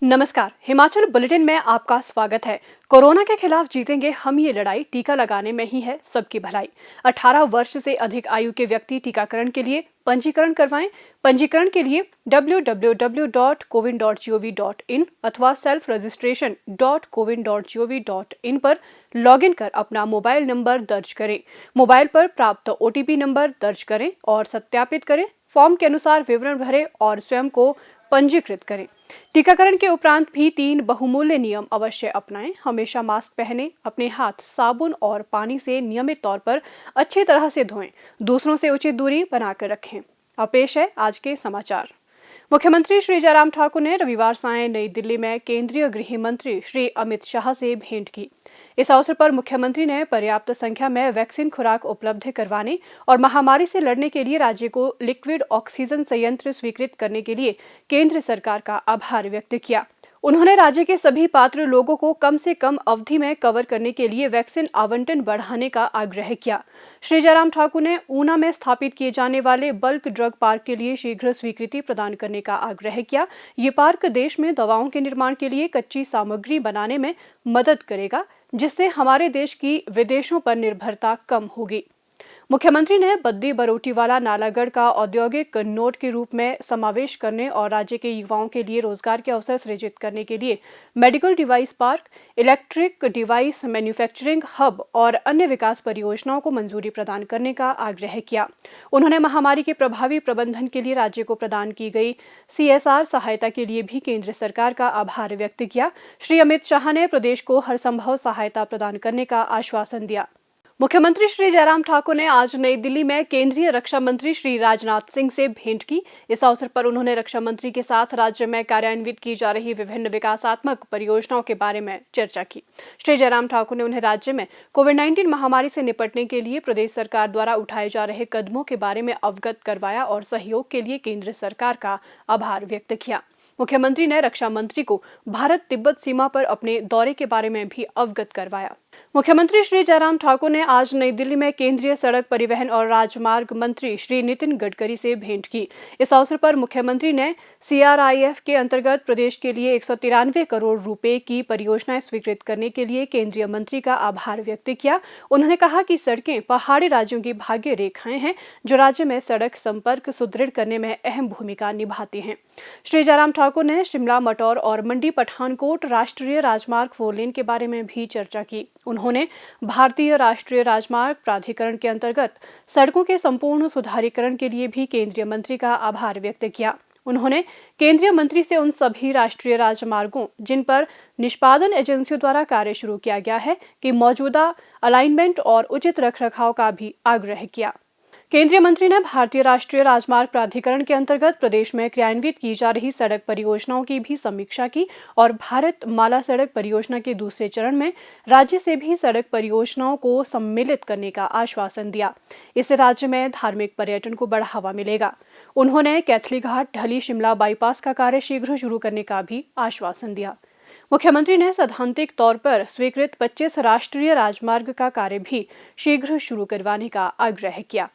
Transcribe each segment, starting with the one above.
नमस्कार, हिमाचल बुलेटिन में आपका स्वागत है। कोरोना के खिलाफ जीतेंगे हम ये लड़ाई, टीका लगाने में ही है सबकी भलाई। 18 वर्ष से अधिक आयु के व्यक्ति टीकाकरण के लिए पंजीकरण करवाएं। पंजीकरण के लिए www.cowin.gov.in अथवा selfregistration.cowin.gov.in पर लॉगिन कर अपना मोबाइल नंबर दर्ज करें। मोबाइल पर प्राप्त OTP नंबर दर्ज करें और सत्यापित करें। फॉर्म के अनुसार विवरण भरें और स्वयं को पंजीकृत करें। टीकाकरण के उपरांत भी 3 बहुमूल्य नियम अवश्य अपनाएं। हमेशा मास्क पहनें, अपने हाथ साबुन और पानी से नियमित तौर पर अच्छी तरह से धोएं, दूसरों से उचित दूरी बनाकर रखें। अब पेश है आज के समाचार। मुख्यमंत्री श्री जयराम ठाकुर ने रविवार सायं नई दिल्ली में केंद्रीय गृह मंत्री श्री अमित शाह से भेंट की। इस अवसर पर मुख्यमंत्री ने पर्याप्त संख्या में वैक्सीन खुराक उपलब्ध करवाने और महामारी से लड़ने के लिए राज्य को लिक्विड ऑक्सीजन संयंत्र स्वीकृत करने के लिए केंद्र सरकार का आभार व्यक्त किया। उन्होंने राज्य के सभी पात्र लोगों को कम से कम अवधि में कवर करने के लिए वैक्सीन आवंटन बढ़ाने का आग्रह किया। श्री जयराम ठाकुर ने ऊना में स्थापित किए जाने वाले बल्क ड्रग पार्क के लिए शीघ्र स्वीकृति प्रदान करने का आग्रह किया। ये पार्क देश में दवाओं के निर्माण के लिए कच्ची सामग्री बनाने में मदद करेगा, जिससे हमारे देश की विदेशों पर निर्भरता कम होगी। मुख्यमंत्री ने बद्दी बरोटीवाला नालागढ़ का औद्योगिक नोड के रूप में समावेश करने और राज्य के युवाओं के लिए रोजगार के अवसर सृजित करने के लिए medical device park, electric device manufacturing hub और अन्य विकास परियोजनाओं को मंजूरी प्रदान करने का आग्रह किया। उन्होंने महामारी के प्रभावी प्रबंधन के लिए राज्य को प्रदान की गई CSR सहायता के लिए भी केंद्र सरकार का आभार व्यक्त किया। श्री अमित शाह ने प्रदेश को हर संभव सहायता प्रदान करने का आश्वासन दिया। मुख्यमंत्री श्री जयराम ठाकुर ने आज नई दिल्ली में केंद्रीय रक्षा मंत्री श्री राजनाथ सिंह से भेंट की। इस अवसर पर उन्होंने रक्षा मंत्री के साथ राज्य में कार्यान्वित की जा रही विभिन्न विकासात्मक परियोजनाओं के बारे में चर्चा की। श्री जयराम ठाकुर ने उन्हें राज्य में कोविड-19 महामारी से निपटने के लिए प्रदेश सरकार द्वारा उठाए जा रहे कदमों के बारे में अवगत करवाया और सहयोग के लिए केंद्र सरकार का आभार व्यक्त किया। मुख्यमंत्री ने रक्षा मंत्री को भारत तिब्बत सीमा पर अपने दौरे के बारे में भी अवगत करवाया। मुख्यमंत्री श्री जयराम ठाकुर ने आज नई दिल्ली में केंद्रीय सड़क परिवहन और राजमार्ग मंत्री श्री नितिन गडकरी से भेंट की। इस अवसर पर मुख्यमंत्री ने CRIF के अंतर्गत प्रदेश के लिए 193 करोड़ रुपए की परियोजनाएं स्वीकृत करने के लिए केंद्रीय मंत्री का आभार व्यक्त किया। उन्होंने कहा कि सड़कें पहाड़ी राज्यों की भाग्य रेखाएं हैं, जो राज्य में सड़क संपर्क सुदृढ़ करने में अहम भूमिका निभाती हैं। श्री जयराम ठाकुर ने शिमला मटौर और मंडी पठानकोट राष्ट्रीय राजमार्ग 4 लेन के बारे में भी चर्चा की। उन्होंने भारतीय राष्ट्रीय राजमार्ग प्राधिकरण के अंतर्गत सड़कों के संपूर्ण सुधारीकरण के लिए भी केंद्रीय मंत्री का आभार व्यक्त किया। उन्होंने केंद्रीय मंत्री से उन सभी राष्ट्रीय राजमार्गों जिन पर निष्पादन एजेंसियों द्वारा कार्य शुरू किया गया है कि मौजूदा अलाइनमेंट और उचित रखरखाव का भी आग्रह किया। केंद्रीय मंत्री ने भारतीय राष्ट्रीय राजमार्ग प्राधिकरण के अंतर्गत प्रदेश में क्रियान्वित की जा रही सड़क परियोजनाओं की भी समीक्षा की और भारत माला सड़क परियोजना के दूसरे चरण में राज्य से भी सड़क परियोजनाओं को सम्मिलित करने का आश्वासन दिया। इससे राज्य में धार्मिक पर्यटन को बढ़ावा मिलेगा। उन्होंने कैथली घाट ढली शिमला बाईपास का कार्य शीघ्र शुरू करने का भी आश्वासन दिया। मुख्यमंत्री ने सैद्धांतिक तौर पर स्वीकृत 25 राष्ट्रीय राजमार्ग का कार्य भी शीघ्र शुरू करवाने का आग्रह किया।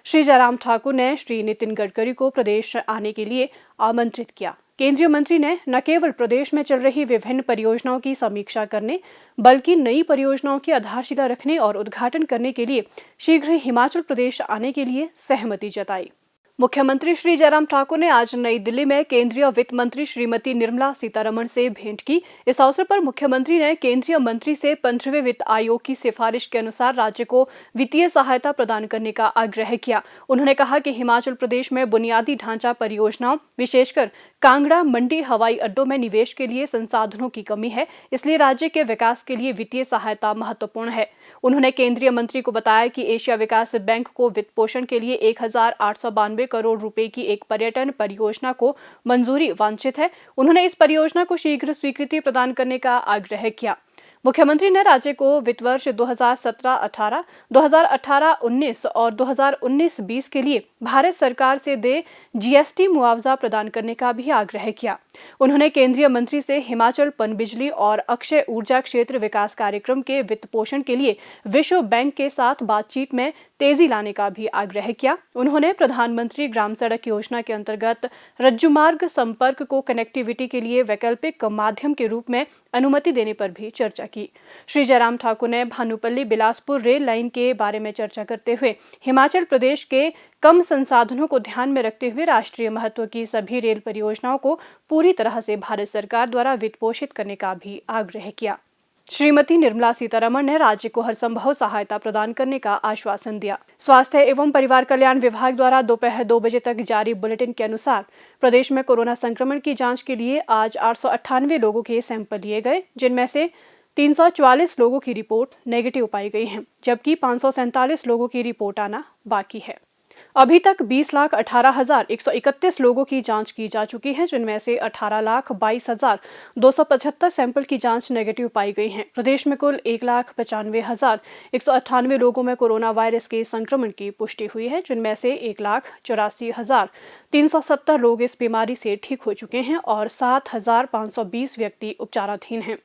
श्री जयराम ठाकुर ने श्री नितिन गडकरी को प्रदेश आने के लिए आमंत्रित किया। केंद्रीय मंत्री ने न केवल प्रदेश में चल रही विभिन्न परियोजनाओं की समीक्षा करने, बल्कि नई परियोजनाओं की आधारशिला रखने और उद्घाटन करने के लिए शीघ्र हिमाचल प्रदेश आने के लिए सहमति जताई। मुख्यमंत्री श्री जयराम ठाकुर ने आज नई दिल्ली में केंद्रीय वित्त मंत्री श्रीमती निर्मला सीतारमण से भेंट की। इस अवसर पर मुख्यमंत्री ने केंद्रीय मंत्री से 15वें वित्त आयोग की सिफारिश के अनुसार राज्य को वित्तीय सहायता प्रदान करने का आग्रह किया। उन्होंने कहा कि हिमाचल प्रदेश में बुनियादी ढांचा परियोजनाओं, विशेषकर कांगड़ा मंडी हवाई अड्डों में निवेश के लिए संसाधनों की कमी है, इसलिए राज्य के विकास के लिए वित्तीय सहायता महत्वपूर्ण है। उन्होंने केंद्रीय मंत्री को बताया कि एशिया विकास बैंक को वित्त पोषण के लिए 1892 करोड़ रुपए की एक पर्यटन परियोजना को मंजूरी वांछित है। उन्होंने इस परियोजना को शीघ्र स्वीकृति प्रदान करने का आग्रह किया। मुख्यमंत्री ने राज्य को वित्त वर्ष 2017-18, 2018-19 और 2019-20 के लिए भारत सरकार से देय जीएसटी मुआवजा प्रदान करने का भी आग्रह किया। उन्होंने केंद्रीय मंत्री से हिमाचल पनबिजली और अक्षय ऊर्जा क्षेत्र विकास कार्यक्रम के वित्त पोषण के लिए विश्व बैंक के साथ बातचीत में तेजी लाने का भी आग्रह किया। उन्होंने प्रधानमंत्री ग्राम सड़क योजना के अंतर्गत रज्जू मार्ग संपर्क को कनेक्टिविटी के लिए वैकल्पिक माध्यम के रूप में अनुमति देने पर भी चर्चा की। श्री जयराम ठाकुर ने भानुपल्ली बिलासपुर रेल लाइन के बारे में चर्चा करते हुए हिमाचल प्रदेश के कम संसाधनों को ध्यान में रखते हुए राष्ट्रीय महत्व की सभी रेल परियोजनाओं को पूरी तरह से भारत सरकार द्वारा वित्त पोषित करने का भी आग्रह किया। श्रीमती निर्मला सीतारमण ने राज्य को हर संभव सहायता प्रदान करने का आश्वासन दिया। स्वास्थ्य एवं परिवार कल्याण विभाग द्वारा दोपहर 2 बजे तक जारी बुलेटिन के अनुसार प्रदेश में कोरोना संक्रमण की जांच के लिए आज 898 लोगों के सैंपल लिए गए, जिनमें से 344 लोगों की रिपोर्ट नेगेटिव पाई गई है, जबकि 547 लोगों की रिपोर्ट आना बाकी है। अभी तक 20,18,131 लोगों की जांच की जा चुकी है, जिनमें से 18,22,275 सैंपल की जांच नेगेटिव पाई गई है। प्रदेश में कुल 1,95,198 लोगों में कोरोना वायरस के संक्रमण की पुष्टि हुई है, जिनमें से 1,84,370 लोग इस बीमारी से ठीक हो चुके हैं और 7,520 व्यक्ति उपचाराधीन हैं।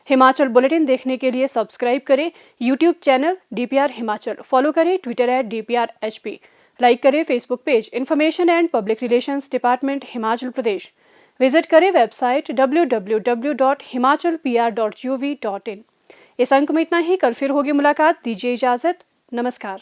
हिमाचल बुलेटिन देखने के लिए सब्सक्राइब करें YouTube channel DPR Himachal, follow करें ट्विटर @DPRHP, लाइक करें Facebook page information and public relations department Himachal Pradesh, visit करें वेबसाइट www.himachalpr.gov.in। इस अंक में इतना ही। कल फिर होगी मुलाकात। दीजिए इजाजत। नमस्कार।